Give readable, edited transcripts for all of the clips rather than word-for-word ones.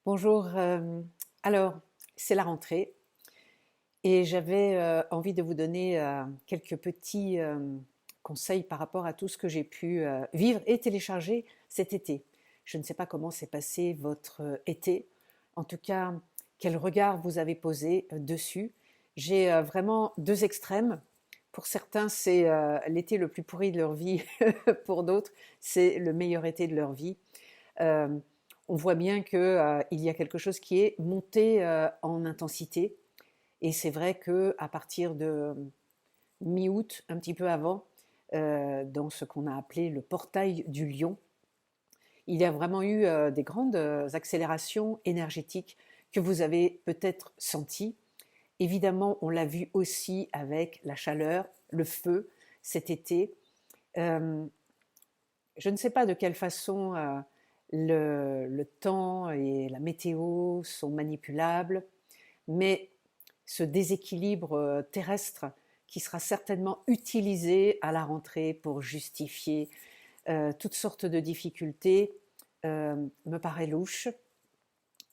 Bonjour, alors c'est la rentrée et j'avais envie de vous donner quelques petits conseils par rapport à tout ce que j'ai pu vivre et télécharger cet été. Je ne sais pas comment s'est passé votre été, en tout cas quel regard vous avez posé dessus. J'ai vraiment deux extrêmes. Pour certains, c'est l'été le plus pourri de leur vie, pour d'autres, c'est le meilleur été de leur vie. Euh, on voit bien qu'il y a quelque chose qui est monté en intensité. Et c'est vrai qu'à partir de mi-août, un petit peu avant, dans ce qu'on a appelé le portail du lion, il y a vraiment eu des grandes accélérations énergétiques que vous avez peut-être senties. Évidemment, on l'a vu aussi avec la chaleur, le feu cet été. Euh, je ne sais pas de quelle façon le temps et la météo sont manipulables, mais ce déséquilibre terrestre qui sera certainement utilisé à la rentrée pour justifier toutes sortes de difficultés me paraît louche.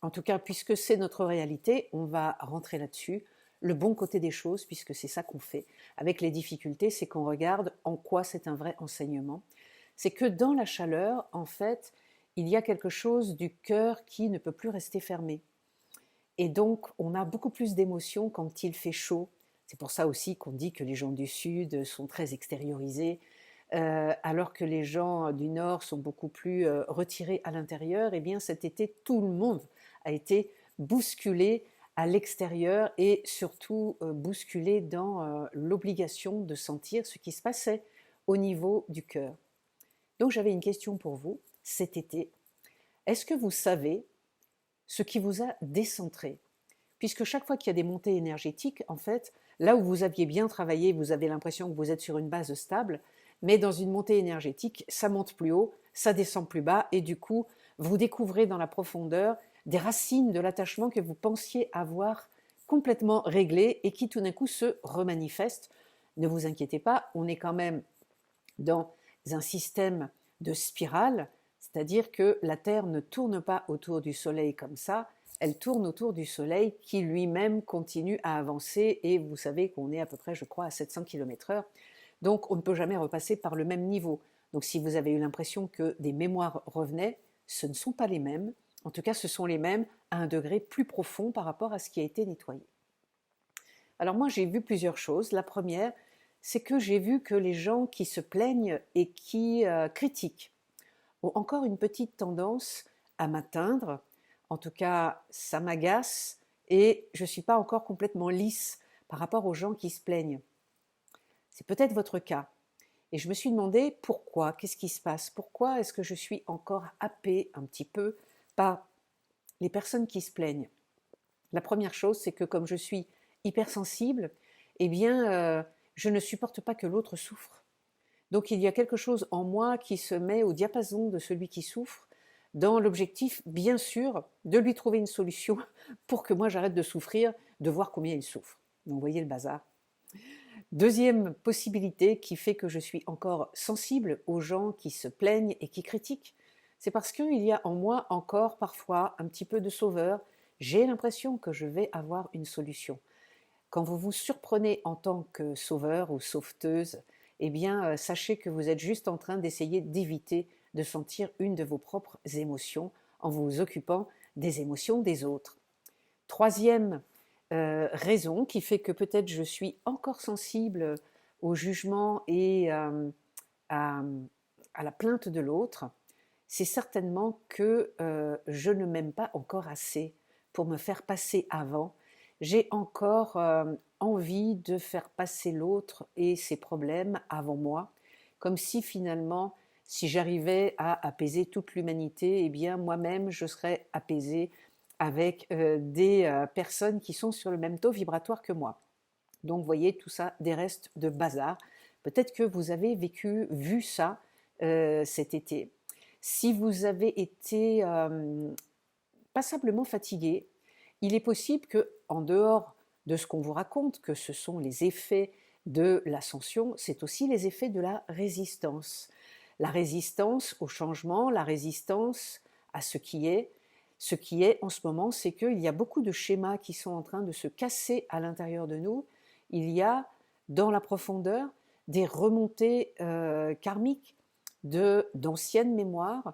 En tout cas, puisque c'est notre réalité, on va rentrer là-dessus. Le bon côté des choses, puisque c'est ça qu'on fait. Avec les difficultés, c'est qu'on regarde en quoi c'est un vrai enseignement. C'est que dans la chaleur, en fait, il y a quelque chose du cœur qui ne peut plus rester fermé. Et donc, on a beaucoup plus d'émotions quand il fait chaud. C'est pour ça aussi qu'on dit que les gens du Sud sont très extériorisés, alors que les gens du Nord sont beaucoup plus retirés à l'intérieur. Eh bien, cet été, tout le monde a été bousculé à l'extérieur et surtout bousculé dans l'obligation de sentir ce qui se passait au niveau du cœur. Donc, j'avais une question pour vous cet été. Est-ce que vous savez ce qui vous a décentré? Puisque chaque fois qu'il y a des montées énergétiques, en fait, là où vous aviez bien travaillé, vous avez l'impression que vous êtes sur une base stable, mais dans une montée énergétique, ça monte plus haut, ça descend plus bas, et du coup, vous découvrez dans la profondeur des racines de l'attachement que vous pensiez avoir complètement réglées et qui tout d'un coup se remanifestent. Ne vous inquiétez pas, on est quand même dans un système de spirale, c'est-à-dire que la Terre ne tourne pas autour du Soleil comme ça, elle tourne autour du Soleil qui lui-même continue à avancer et vous savez qu'on est à peu près, je crois, à 700 km/h. Donc on ne peut jamais repasser par le même niveau. Donc si vous avez eu l'impression que des mémoires revenaient, ce ne sont pas les mêmes. En tout cas, ce sont les mêmes à un degré plus profond par rapport à ce qui a été nettoyé. Alors moi, j'ai vu plusieurs choses. La première, c'est que j'ai vu que les gens qui se plaignent et qui critiquent ont encore une petite tendance à m'atteindre. En tout cas, ça m'agace et je ne suis pas encore complètement lisse par rapport aux gens qui se plaignent. C'est peut-être votre cas. Et je me suis demandé pourquoi, qu'est-ce qui se passe? Pourquoi est-ce que je suis encore happée un petit peu par les personnes qui se plaignent? La première chose, c'est que comme je suis hypersensible, eh bien, je ne supporte pas que l'autre souffre. Donc il y a quelque chose en moi qui se met au diapason de celui qui souffre, dans l'objectif, bien sûr, de lui trouver une solution pour que moi j'arrête de souffrir, de voir combien il souffre. Donc vous voyez le bazar. Deuxième possibilité qui fait que je suis encore sensible aux gens qui se plaignent et qui critiquent, c'est parce qu'il y a en moi encore parfois un petit peu de sauveur. J'ai l'impression que je vais avoir une solution. Quand vous vous surprenez en tant que sauveur ou sauveteuse, eh bien, sachez que vous êtes juste en train d'essayer d'éviter de sentir une de vos propres émotions en vous occupant des émotions des autres. Troisième raison qui fait que peut-être je suis encore sensible au jugement et à, à la plainte de l'autre, c'est certainement que je ne m'aime pas encore assez pour me faire passer avant. J'ai encore envie de faire passer l'autre et ses problèmes avant moi, comme si finalement, si j'arrivais à apaiser toute l'humanité, eh bien moi-même je serais apaisée avec des personnes qui sont sur le même taux vibratoire que moi. Donc vous voyez tout ça, des restes de bazar. Peut-être que vous avez vu ça cet été. Si vous avez été passablement fatigué, il est possible que, en dehors de ce qu'on vous raconte, que ce sont les effets de l'ascension, c'est aussi les effets de la résistance. La résistance au changement, la résistance à ce qui est, Ce qui est en ce moment, c'est qu'il y a beaucoup de schémas qui sont en train de se casser à l'intérieur de nous. Il y a dans la profondeur des remontées karmiques d'anciennes mémoires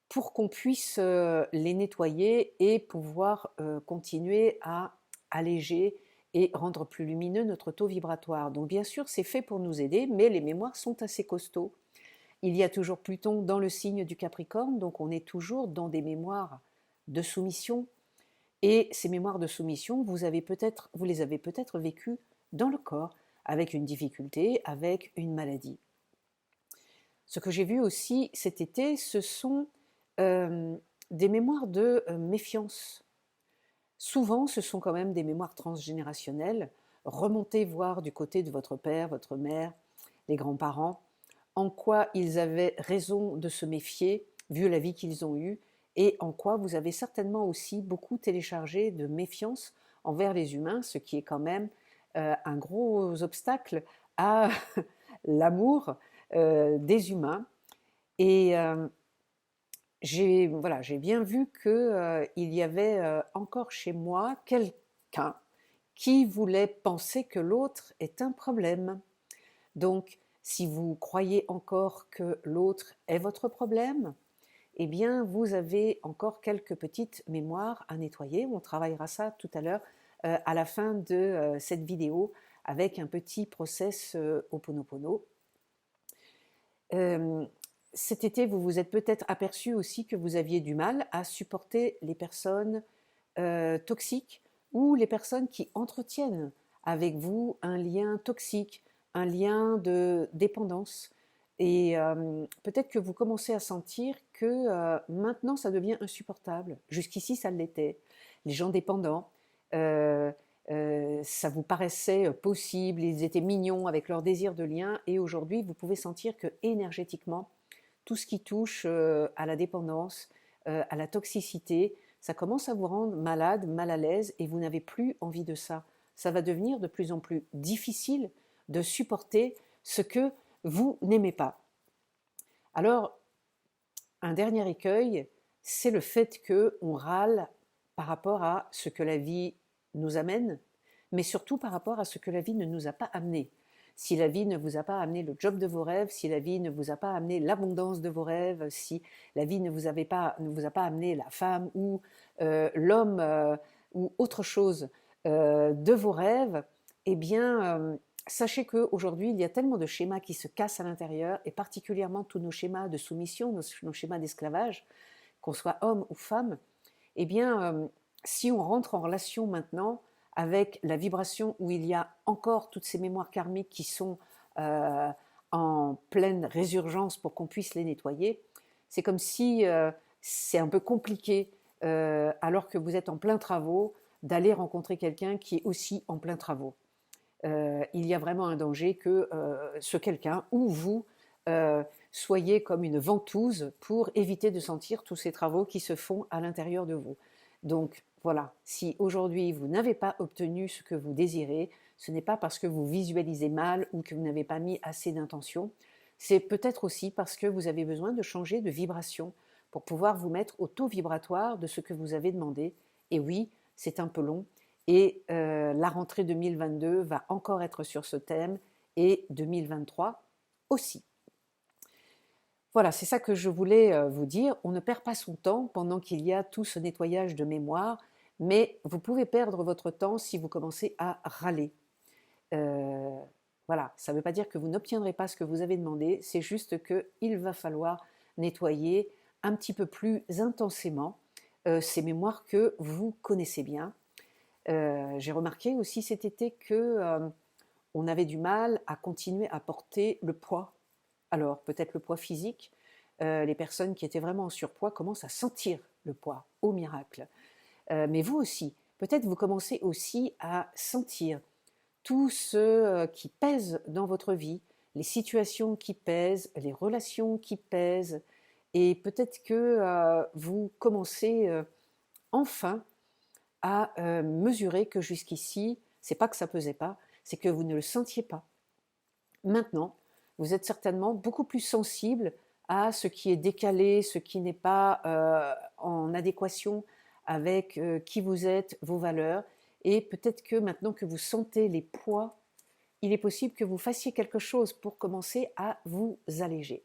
pour qu'on puisse les nettoyer et pouvoir continuer à alléger et rendre plus lumineux notre taux vibratoire. Donc bien sûr, c'est fait pour nous aider, mais les mémoires sont assez costauds. Il y a toujours Pluton dans le signe du Capricorne, donc on est toujours dans des mémoires de soumission. Et ces mémoires de soumission, vous les avez peut-être vécues dans le corps, avec une difficulté, avec une maladie. Ce que j'ai vu aussi cet été, ce sont des mémoires de méfiance. Souvent, ce sont quand même des mémoires transgénérationnelles. Remontez voir du côté de votre père, votre mère, les grands-parents, en quoi ils avaient raison de se méfier, vu la vie qu'ils ont eue, et en quoi vous avez certainement aussi beaucoup téléchargé de méfiance envers les humains, ce qui est quand même un gros obstacle à l'amour des humains. Et j'ai bien vu qu'il y avait encore chez moi quelqu'un qui voulait penser que l'autre est un problème. Donc, si vous croyez encore que l'autre est votre problème, eh bien, vous avez encore quelques petites mémoires à nettoyer. On travaillera ça tout à l'heure à la fin de cette vidéo avec un petit process Ho'oponopono. Cet été, vous vous êtes peut-être aperçu aussi que vous aviez du mal à supporter les personnes toxiques ou les personnes qui entretiennent avec vous un lien toxique, un lien de dépendance. Et peut-être que vous commencez à sentir que maintenant ça devient insupportable. Jusqu'ici ça l'était. Les gens dépendants, ça vous paraissait possible, ils étaient mignons avec leur désir de lien, et aujourd'hui vous pouvez sentir que énergétiquement, tout ce qui touche à la dépendance, à la toxicité, ça commence à vous rendre malade, mal à l'aise, et vous n'avez plus envie de ça. Ça va devenir de plus en plus difficile de supporter ce que vous n'aimez pas. Alors, un dernier écueil, c'est le fait qu'on râle par rapport à ce que la vie nous amène, mais surtout par rapport à ce que la vie ne nous a pas amené. Si la vie ne vous a pas amené le job de vos rêves, si la vie ne vous a pas amené l'abondance de vos rêves, si la vie ne vous a pas amené la femme ou l'homme ou autre chose de vos rêves, eh bien, sachez qu'aujourd'hui, il y a tellement de schémas qui se cassent à l'intérieur, et particulièrement tous nos schémas de soumission, nos schémas d'esclavage, qu'on soit homme ou femme, eh bien, si on rentre en relation maintenant avec la vibration où il y a encore toutes ces mémoires karmiques qui sont en pleine résurgence pour qu'on puisse les nettoyer, c'est comme si c'est un peu compliqué, alors que vous êtes en plein travaux, d'aller rencontrer quelqu'un qui est aussi en plein travaux. Il y a vraiment un danger que ce quelqu'un ou vous soyez comme une ventouse pour éviter de sentir tous ces travaux qui se font à l'intérieur de vous. Donc voilà, si aujourd'hui vous n'avez pas obtenu ce que vous désirez, ce n'est pas parce que vous visualisez mal ou que vous n'avez pas mis assez d'intention, c'est peut-être aussi parce que vous avez besoin de changer de vibration pour pouvoir vous mettre au taux vibratoire de ce que vous avez demandé. Et oui, c'est un peu long, et la rentrée 2022 va encore être sur ce thème, et 2023 aussi. Voilà, c'est ça que je voulais vous dire. On ne perd pas son temps pendant qu'il y a tout ce nettoyage de mémoire, mais vous pouvez perdre votre temps si vous commencez à râler. Voilà, ça ne veut pas dire que vous n'obtiendrez pas ce que vous avez demandé, c'est juste qu'il va falloir nettoyer un petit peu plus intensément ces mémoires que vous connaissez bien. J'ai remarqué aussi cet été que on avait du mal à continuer à porter le poids. Alors, peut-être le poids physique, les personnes qui étaient vraiment en surpoids commencent à sentir le poids, au miracle. Mais vous aussi, peut-être vous commencez aussi à sentir tout ce qui pèse dans votre vie, les situations qui pèsent, les relations qui pèsent, et peut-être que vous commencez enfin à mesurer que jusqu'ici, c'est pas que ça pesait pas, c'est que vous ne le sentiez pas. Maintenant, vous êtes certainement beaucoup plus sensible à ce qui est décalé, ce qui n'est pas en adéquation avec qui vous êtes, vos valeurs, et peut-être que maintenant que vous sentez les poids, il est possible que vous fassiez quelque chose pour commencer à vous alléger.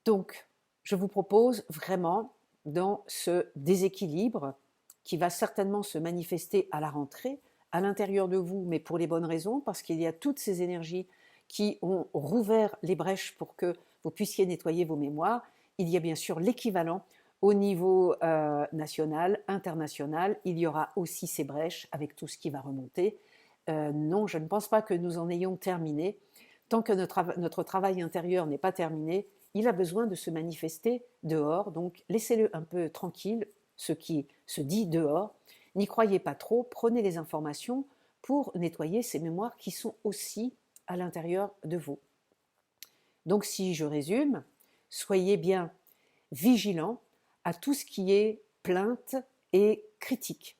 Donc, je vous propose vraiment, dans ce déséquilibre qui va certainement se manifester à la rentrée, à l'intérieur de vous, mais pour les bonnes raisons, parce qu'il y a toutes ces énergies qui ont rouvert les brèches pour que vous puissiez nettoyer vos mémoires. Il y a bien sûr l'équivalent au niveau national, international. Il y aura aussi ces brèches avec tout ce qui va remonter. Non, je ne pense pas que nous en ayons terminé. Tant que notre travail intérieur n'est pas terminé, il a besoin de se manifester dehors. Donc laissez-le un peu tranquille, ce qui se dit dehors. N'y croyez pas trop, prenez les informations pour nettoyer ces mémoires qui sont aussi à l'intérieur de vous. Donc si je résume, soyez bien vigilants à tout ce qui est plainte et critique.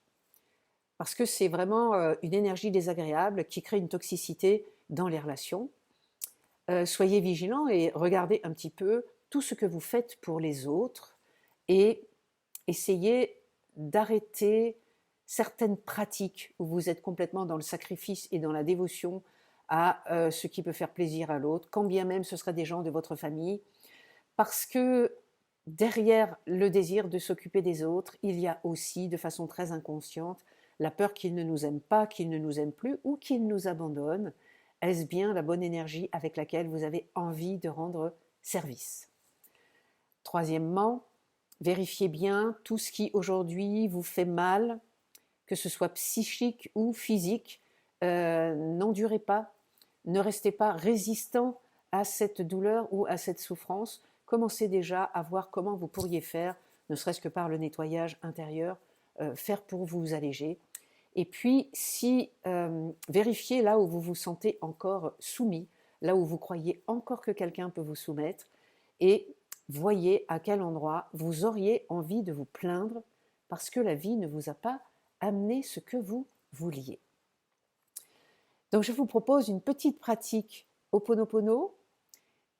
Parce que c'est vraiment une énergie désagréable qui crée une toxicité dans les relations. Soyez vigilants et regardez un petit peu tout ce que vous faites pour les autres et essayez d'arrêter certaines pratiques où vous êtes complètement dans le sacrifice et dans la dévotion à ce qui peut faire plaisir à l'autre, quand bien même ce seraient des gens de votre famille, parce que derrière le désir de s'occuper des autres, il y a aussi, de façon très inconsciente, la peur qu'ils ne nous aiment pas, qu'ils ne nous aiment plus ou qu'ils nous abandonnent. Est-ce bien la bonne énergie avec laquelle vous avez envie de rendre service? Troisièmement, vérifiez bien tout ce qui aujourd'hui vous fait mal, que ce soit psychique ou physique. N'endurez pas, ne restez pas résistant à cette douleur ou à cette souffrance. Commencez déjà à voir comment vous pourriez faire, ne serait-ce que par le nettoyage intérieur, faire pour vous alléger. Et puis, vérifiez là où vous vous sentez encore soumis, là où vous croyez encore que quelqu'un peut vous soumettre, et voyez à quel endroit vous auriez envie de vous plaindre parce que la vie ne vous a pas amené ce que vous vouliez. Donc je vous propose une petite pratique Ho'oponopono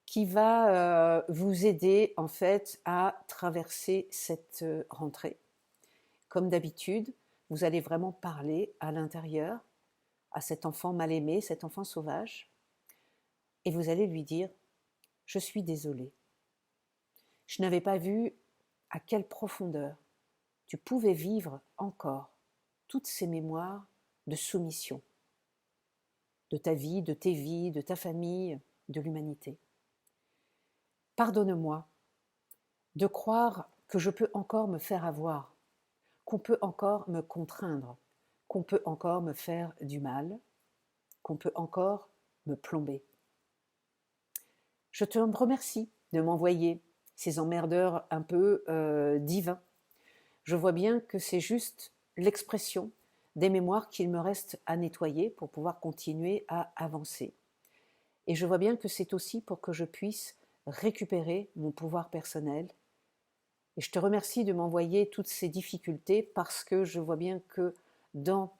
qui va vous aider en fait à traverser cette rentrée. Comme d'habitude, vous allez vraiment parler à l'intérieur à cet enfant mal aimé, cet enfant sauvage, et vous allez lui dire « Je suis désolée. Je n'avais pas vu à quelle profondeur tu pouvais vivre encore toutes ces mémoires de soumission, de ta vie, de tes vies, de ta famille, de l'humanité. Pardonne-moi de croire que je peux encore me faire avoir, qu'on peut encore me contraindre, qu'on peut encore me faire du mal, qu'on peut encore me plomber. Je te remercie de m'envoyer ces emmerdeurs un peu divins. Je vois bien que c'est juste l'expression des mémoires qu'il me reste à nettoyer pour pouvoir continuer à avancer. Et je vois bien que c'est aussi pour que je puisse récupérer mon pouvoir personnel. Et je te remercie de m'envoyer toutes ces difficultés parce que je vois bien que dans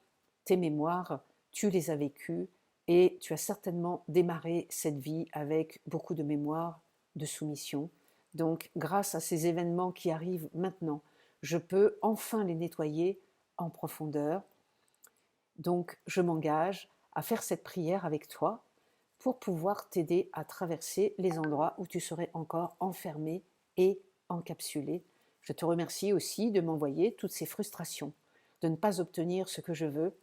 tes mémoires, tu les as vécues et tu as certainement démarré cette vie avec beaucoup de mémoire de soumission. Donc, grâce à ces événements qui arrivent maintenant, je peux enfin les nettoyer en profondeur. Donc, je m'engage à faire cette prière avec toi pour pouvoir t'aider à traverser les endroits où tu serais encore enfermé et encapsulé. Je te remercie aussi de m'envoyer toutes ces frustrations, de ne pas obtenir ce que je veux.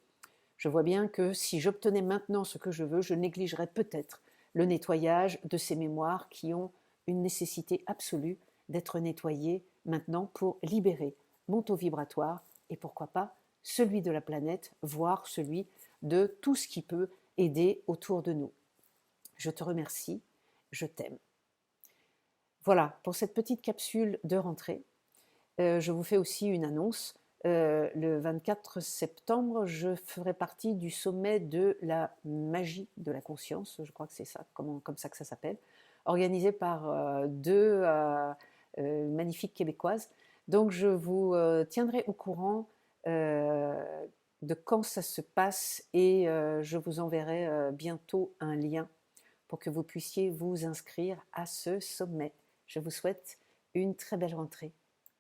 Je vois bien que si j'obtenais maintenant ce que je veux, je négligerais peut-être le nettoyage de ces mémoires qui ont une nécessité absolue d'être nettoyées maintenant pour libérer mon taux vibratoire et pourquoi pas celui de la planète, voire celui de tout ce qui peut aider autour de nous. Je te remercie, je t'aime. Voilà, pour cette petite capsule de rentrée, je vous fais aussi une annonce. Le 24 septembre, je ferai partie du sommet de la magie de la conscience, je crois que c'est ça, comme ça que ça s'appelle, organisé par deux magnifiques Québécoises. Donc je vous tiendrai au courant de quand ça se passe et je vous enverrai bientôt un lien pour que vous puissiez vous inscrire à ce sommet. Je vous souhaite une très belle rentrée.